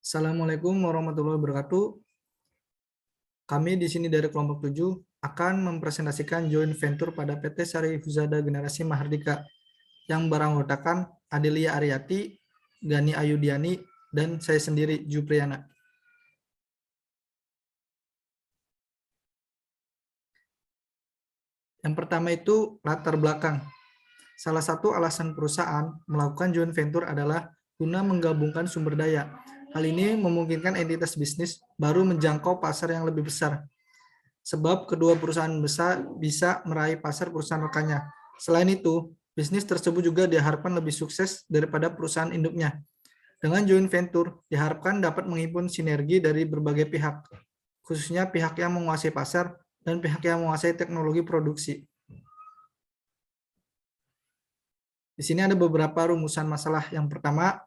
Assalamualaikum warahmatullahi wabarakatuh. Kami di sini dari kelompok 7 akan mempresentasikan joint venture pada PT Sari Husada Generasi Mahardika yang beranggotakan Adelia Aryati, Gani Ayudiani, dan saya sendiri, Jupriyana. Yang pertama itu latar belakang. Salah satu alasan perusahaan melakukan joint venture adalah guna menggabungkan sumber daya. Hal ini memungkinkan entitas bisnis baru menjangkau pasar yang lebih besar, sebab kedua perusahaan besar bisa meraih pasar perusahaan rekannya. Selain itu, bisnis tersebut juga diharapkan lebih sukses daripada perusahaan induknya. Dengan joint venture, diharapkan dapat menghimpun sinergi dari berbagai pihak, khususnya pihak yang menguasai pasar dan pihak yang menguasai teknologi produksi. Di sini ada beberapa rumusan masalah. Yang pertama,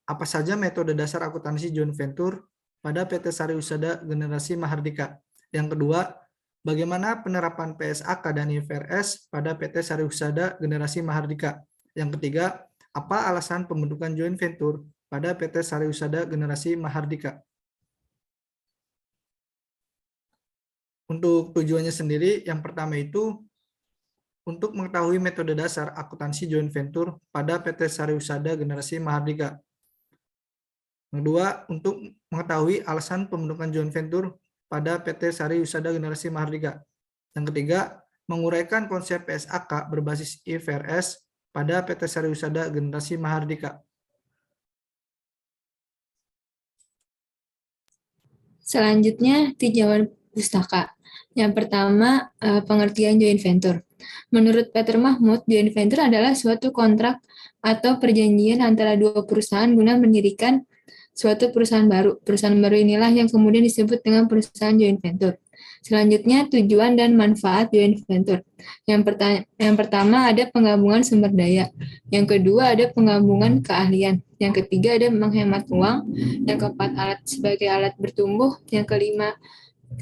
apa saja metode dasar akuntansi joint venture pada PT Sari Husada Generasi Mahardika. Yang kedua, bagaimana penerapan PSAK dan IFRS pada PT Sari Husada Generasi Mahardika. Yang ketiga, apa alasan pembentukan joint venture pada PT Sari Husada Generasi Mahardika. Untuk tujuannya sendiri, yang pertama itu untuk mengetahui metode dasar akuntansi joint venture pada PT Sari Husada Generasi Mahardika. Yang kedua, untuk mengetahui alasan pembentukan joint venture pada PT Sari Husada Generasi Mahardika. Yang ketiga, menguraikan konsep PSAK berbasis IFRS pada PT Sari Husada Generasi Mahardika. Selanjutnya, tinjauan pustaka. Yang pertama, pengertian joint venture. Menurut Peter Mahmud, joint venture adalah suatu kontrak atau perjanjian antara dua perusahaan guna mendirikan suatu perusahaan baru. Perusahaan baru inilah yang kemudian disebut dengan perusahaan joint venture. Selanjutnya, tujuan dan manfaat joint venture. Yang pertama ada penggabungan sumber daya. Yang kedua ada penggabungan keahlian. Yang ketiga ada menghemat uang. Yang keempat alat sebagai alat bertumbuh. Yang kelima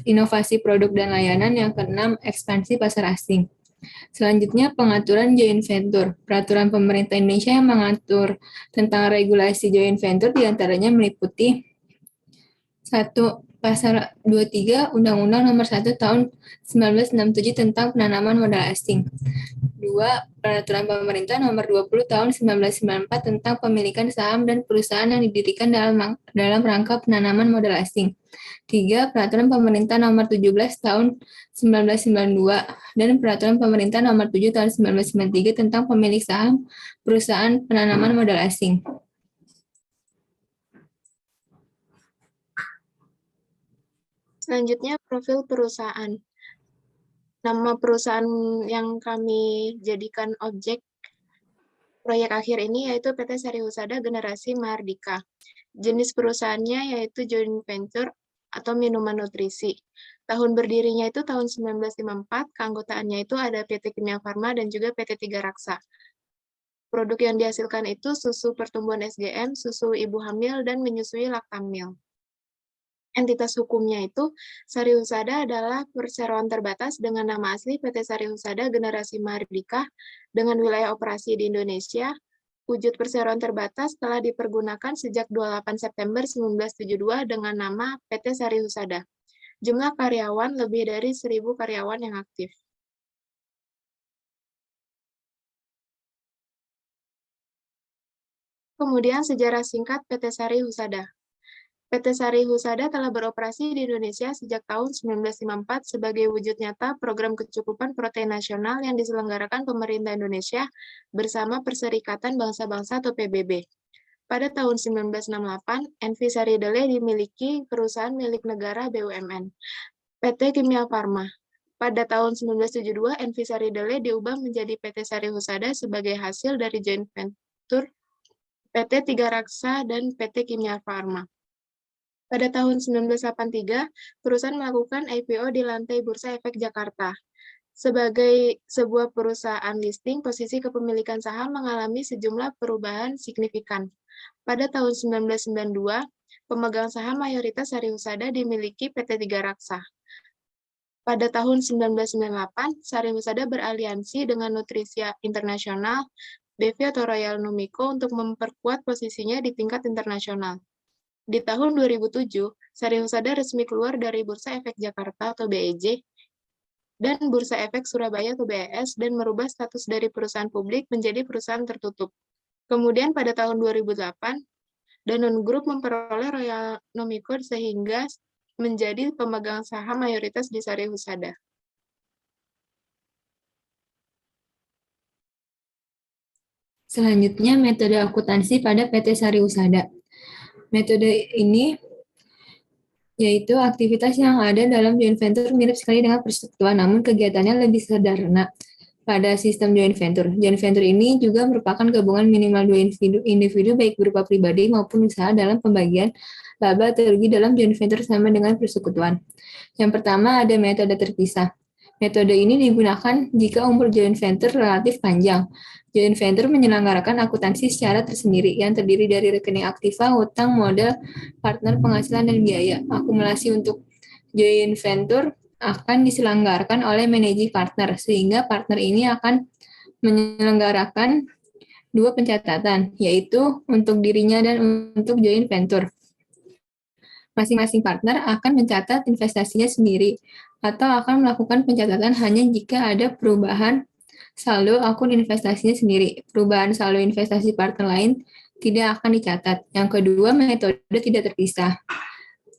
inovasi produk dan layanan. Yang keenam ekspansi pasar asing. Selanjutnya pengaturan joint venture. Peraturan pemerintah Indonesia yang mengatur tentang regulasi joint venture diantaranya meliputi 1. Pasal 23 Undang-Undang Nomor 1 Tahun 1967 tentang penanaman modal asing. 2. Peraturan Pemerintah Nomor 20 Tahun 1994 tentang pemilikan saham dan perusahaan yang didirikan dalam rangka penanaman modal asing. 3. Peraturan Pemerintah Nomor 17 Tahun 1992 dan Peraturan Pemerintah Nomor 7 Tahun 1993 tentang pemilik saham perusahaan penanaman modal asing. Selanjutnya, profil perusahaan. Nama perusahaan yang kami jadikan objek proyek akhir ini yaitu PT Sari Husada Generasi Mahardika. Jenis perusahaannya yaitu joint venture atau minuman nutrisi. Tahun berdirinya itu tahun 1954, keanggotaannya itu ada PT Kimia Farma dan juga PT Tiga Raksa. Produk yang dihasilkan itu susu pertumbuhan SGM, susu ibu hamil, dan menyusui Laktamil. Entitas hukumnya itu, Sari Husada adalah perseroan terbatas dengan nama asli PT Sari Husada Generasi Mahardika dengan wilayah operasi di Indonesia. Wujud perseroan terbatas telah dipergunakan sejak 28 September 1972 dengan nama PT Sari Husada. Jumlah karyawan lebih dari 1.000 karyawan yang aktif. Kemudian sejarah singkat PT Sari Husada. PT Sari Husada telah beroperasi di Indonesia sejak tahun 1954 sebagai wujud nyata program kecukupan protein nasional yang diselenggarakan pemerintah Indonesia bersama Perserikatan Bangsa-Bangsa atau PBB. Pada tahun 1968, NV Sari Dele dimiliki perusahaan milik negara BUMN, PT Kimia Farma. Pada tahun 1972, NV Sari Dele diubah menjadi PT Sari Husada sebagai hasil dari joint venture PT Tiga Raksa dan PT Kimia Farma. Pada tahun 1983, perusahaan melakukan IPO di lantai Bursa Efek Jakarta. Sebagai sebuah perusahaan listing, posisi kepemilikan saham mengalami sejumlah perubahan signifikan. Pada tahun 1992, pemegang saham mayoritas Sari Husada dimiliki PT Tiga Raksa. Pada tahun 1998, Sari Husada beraliansi dengan Nutrisia Internasional, BV atau Royal Numiko untuk memperkuat posisinya di tingkat internasional. Di tahun 2007, Sari Husada resmi keluar dari Bursa Efek Jakarta atau BEJ dan Bursa Efek Surabaya atau BES dan merubah status dari perusahaan publik menjadi perusahaan tertutup. Kemudian pada tahun 2008, Danone Group memperoleh Royal Nomico sehingga menjadi pemegang saham mayoritas di Sari Husada. Selanjutnya, metode akuntansi pada PT Sari Husada. Metode ini yaitu aktivitas yang ada dalam joint venture mirip sekali dengan persekutuan, namun kegiatannya lebih sederhana pada sistem joint venture. Joint venture ini juga merupakan gabungan minimal dua individu baik berupa pribadi maupun usaha dalam pembagian laba atau rugi dalam joint venture sama dengan persekutuan. Yang pertama ada metode terpisah. Metode ini digunakan jika umur joint venture relatif panjang. Joint venture menyelenggarakan akuntansi secara tersendiri yang terdiri dari rekening aktiva, hutang, modal, partner, penghasilan, dan biaya. Akumulasi untuk joint venture akan diselenggarakan oleh managing partner, sehingga partner ini akan menyelenggarakan dua pencatatan, yaitu untuk dirinya dan untuk joint venture. Masing-masing partner akan mencatat investasinya sendiri, atau akan melakukan pencatatan hanya jika ada perubahan saldo akun investasinya sendiri. Perubahan saldo investasi partner lain tidak akan dicatat. Yang kedua, metode tidak terpisah.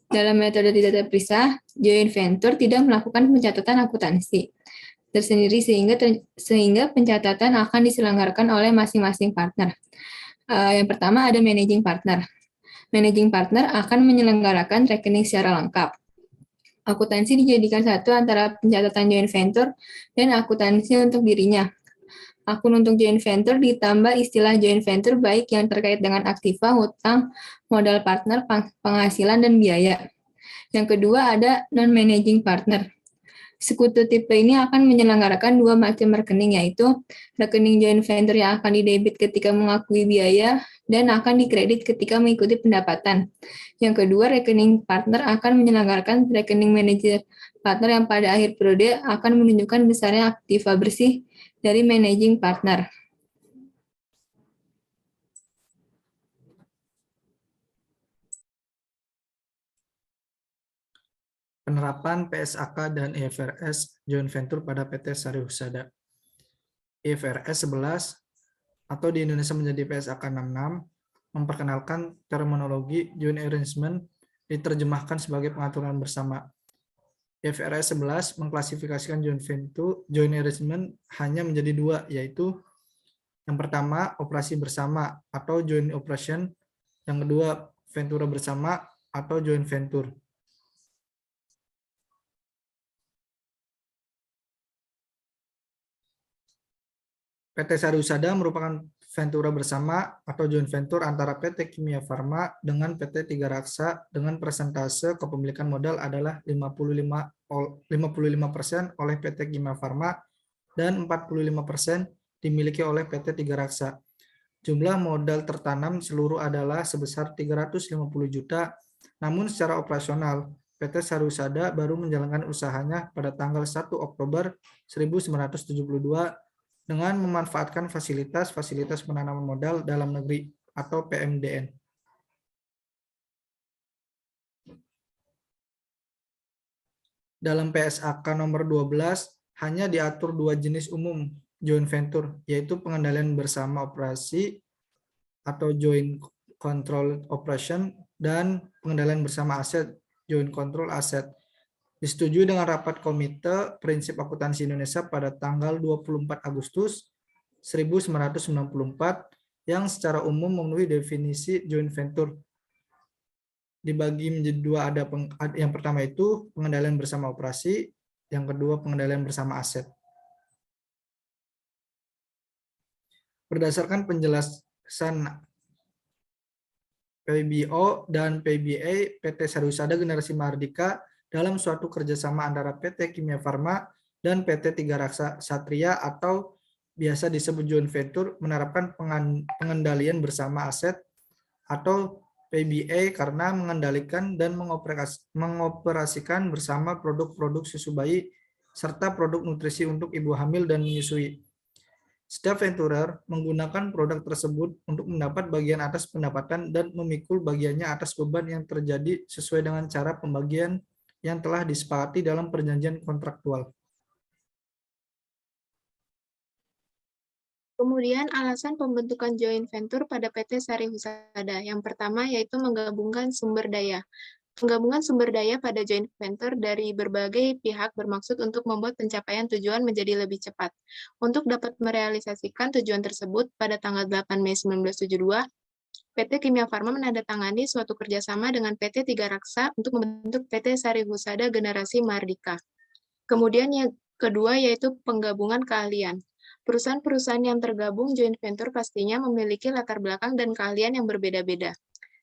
Dalam metode tidak terpisah, joint venture tidak melakukan pencatatan akuntansi tersendiri sehingga pencatatan akan diselenggarakan oleh masing-masing partner. Yang pertama ada managing partner. Managing partner akan menyelenggarakan rekening secara lengkap. Akuntansi dijadikan satu antara pencatatan joint venture dan akuntansi untuk dirinya. Akun untuk joint venture ditambah istilah joint venture baik yang terkait dengan aktiva, hutang, modal partner, penghasilan, dan biaya. Yang kedua ada non-managing partner. Sekutu tipe ini akan menyelenggarakan dua macam rekening, yaitu rekening joint venture yang akan didebit ketika mengakui biaya dan akan dikredit ketika mengikuti pendapatan. Yang kedua, rekening partner akan menyelenggarakan rekening manajer partner yang pada akhir periode akan menunjukkan besarnya aktiva bersih dari managing partner. Penerapan PSAK dan IFRS joint venture pada PT Sari Husada. IFRS 11 atau di Indonesia menjadi PSAK 66 memperkenalkan terminologi joint arrangement diterjemahkan sebagai pengaturan bersama. IFRS 11 mengklasifikasikan joint arrangement hanya menjadi dua, yaitu yang pertama operasi bersama atau joint operation, yang kedua ventura bersama atau joint venture. PT Sari Husada merupakan ventura bersama atau joint venture antara PT Kimia Farma dengan PT Tiga Raksa dengan persentase kepemilikan modal adalah 55% oleh PT Kimia Farma dan 45% dimiliki oleh PT Tiga Raksa. Jumlah modal tertanam seluruh adalah sebesar 350 juta, namun secara operasional PT Sari Husada baru menjalankan usahanya pada tanggal 1 Oktober 1972 dengan memanfaatkan fasilitas penanaman modal dalam negeri atau PMDN. Dalam PSAK nomor 12 hanya diatur dua jenis umum joint venture, yaitu pengendalian bersama operasi atau joint control operation dan pengendalian bersama aset joint control asset. Disetujui dengan rapat Komite Prinsip Akuntansi Indonesia pada tanggal 24 Agustus 1994 yang secara umum memenuhi definisi joint venture. Dibagi menjadi dua, ada yang pertama itu pengendalian bersama operasi, yang kedua pengendalian bersama aset. Berdasarkan penjelasan PBO dan PBA PT Sari Husada Generasi Mahardika dalam suatu kerjasama antara PT Kimia Farma dan PT Tiga Raksa Satria atau biasa disebut joint venture menerapkan pengendalian bersama aset atau PBA karena mengendalikan dan mengoperasikan bersama produk-produk susu bayi serta produk nutrisi untuk ibu hamil dan menyusui. Setiap venturer menggunakan produk tersebut untuk mendapat bagian atas pendapatan dan memikul bagiannya atas beban yang terjadi sesuai dengan cara pembagian yang telah disepakati dalam perjanjian kontraktual. Kemudian alasan pembentukan joint venture pada PT Sari Husada. Yang pertama yaitu menggabungkan sumber daya. Penggabungan sumber daya pada joint venture dari berbagai pihak bermaksud untuk membuat pencapaian tujuan menjadi lebih cepat. Untuk dapat merealisasikan tujuan tersebut, pada tanggal 8 Mei 1972, PT Kimia Farma menandatangani suatu kerjasama dengan PT Tiga Raksa untuk membentuk PT Sari Husada Generasi Mardika. Kemudian yang kedua yaitu penggabungan keahlian. Perusahaan-perusahaan yang tergabung joint venture pastinya memiliki latar belakang dan keahlian yang berbeda-beda.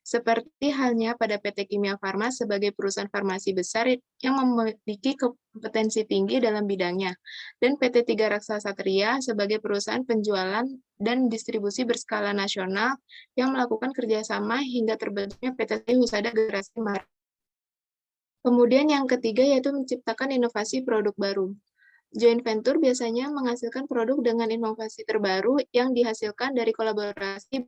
Seperti halnya pada PT Kimia Farma sebagai perusahaan farmasi besar yang memiliki kompetensi tinggi dalam bidangnya, dan PT Tiga Raksa Satria sebagai perusahaan penjualan dan distribusi berskala nasional yang melakukan kerjasama hingga terbentuknya PT Husada Generasi Mardika. Kemudian yang ketiga yaitu menciptakan inovasi produk baru. Joint venture biasanya menghasilkan produk dengan inovasi terbaru yang dihasilkan dari kolaborasi.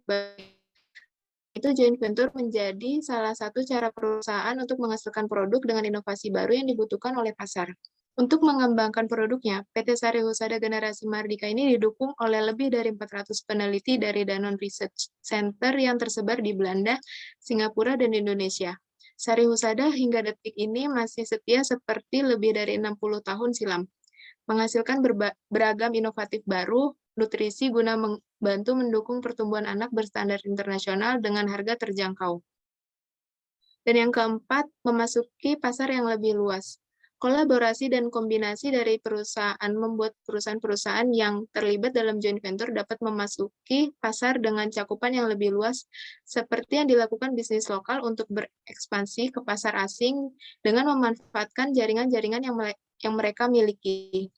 Itu joint venture menjadi salah satu cara perusahaan untuk menghasilkan produk dengan inovasi baru yang dibutuhkan oleh pasar. Untuk mengembangkan produknya, PT Sari Husada Generasi Mardika ini didukung oleh lebih dari 400 peneliti dari Danone Research Center yang tersebar di Belanda, Singapura, dan Indonesia. Sari Husada hingga detik ini masih setia seperti lebih dari 60 tahun silam, menghasilkan beragam inovatif baru, nutrisi guna membantu mendukung pertumbuhan anak berstandar internasional dengan harga terjangkau. Dan yang keempat, memasuki pasar yang lebih luas. Kolaborasi dan kombinasi dari perusahaan membuat perusahaan-perusahaan yang terlibat dalam joint venture dapat memasuki pasar dengan cakupan yang lebih luas, seperti yang dilakukan bisnis lokal untuk berekspansi ke pasar asing dengan memanfaatkan jaringan-jaringan yang mereka miliki.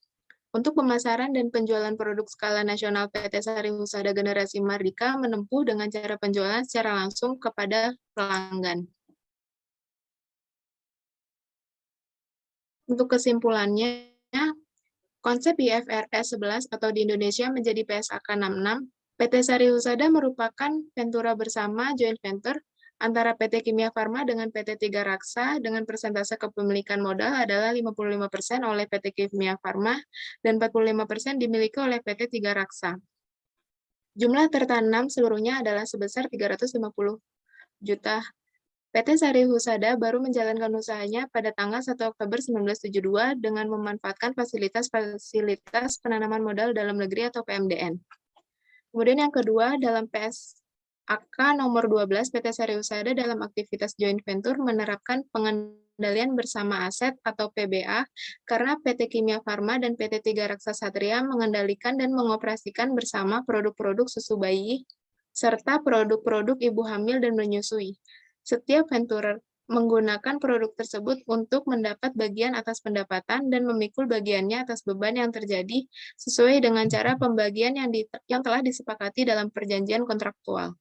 Untuk pemasaran dan penjualan produk skala nasional, PT Sari Husada Generasi Mardika menempuh dengan cara penjualan secara langsung kepada pelanggan. Untuk kesimpulannya, konsep IFRS 11 atau di Indonesia menjadi PSAK 66, PT Sari Husada merupakan ventura bersama joint venture antara PT Kimia Farma dengan PT Tiga Raksa dengan persentase kepemilikan modal adalah 55% oleh PT Kimia Farma dan 45% dimiliki oleh PT Tiga Raksa. Jumlah tertanam seluruhnya adalah sebesar 350 juta. PT Sari Husada baru menjalankan usahanya pada tanggal 1 Oktober 1972 dengan memanfaatkan fasilitas penanaman modal dalam negeri atau PMDN. Kemudian yang kedua, dalam PSAK nomor 12, PT Sari Husada dalam aktivitas joint venture menerapkan pengendalian bersama aset atau PBA karena PT Kimia Farma dan PT Tiga Raksa Satria mengendalikan dan mengoperasikan bersama produk-produk susu bayi serta produk-produk ibu hamil dan menyusui. Setiap venturer menggunakan produk tersebut untuk mendapat bagian atas pendapatan dan memikul bagiannya atas beban yang terjadi sesuai dengan cara pembagian yang telah disepakati dalam perjanjian kontraktual.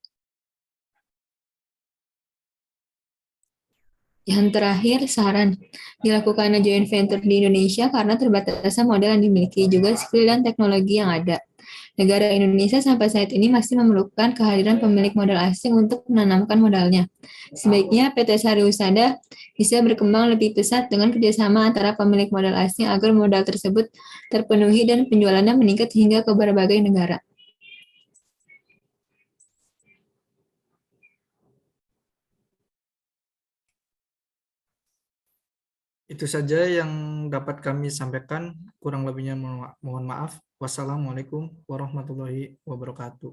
Yang terakhir, saran. Dilakukannya joint venture di Indonesia karena terbatasnya modal yang dimiliki, juga skill dan teknologi yang ada. Negara Indonesia sampai saat ini masih memerlukan kehadiran pemilik modal asing untuk menanamkan modalnya. Sebaiknya PT Sari Husada bisa berkembang lebih pesat dengan kerjasama antara pemilik modal asing agar modal tersebut terpenuhi dan penjualannya meningkat hingga ke berbagai negara. Itu saja yang dapat kami sampaikan. Kurang lebihnya mohon maaf. Wassalamualaikum warahmatullahi wabarakatuh.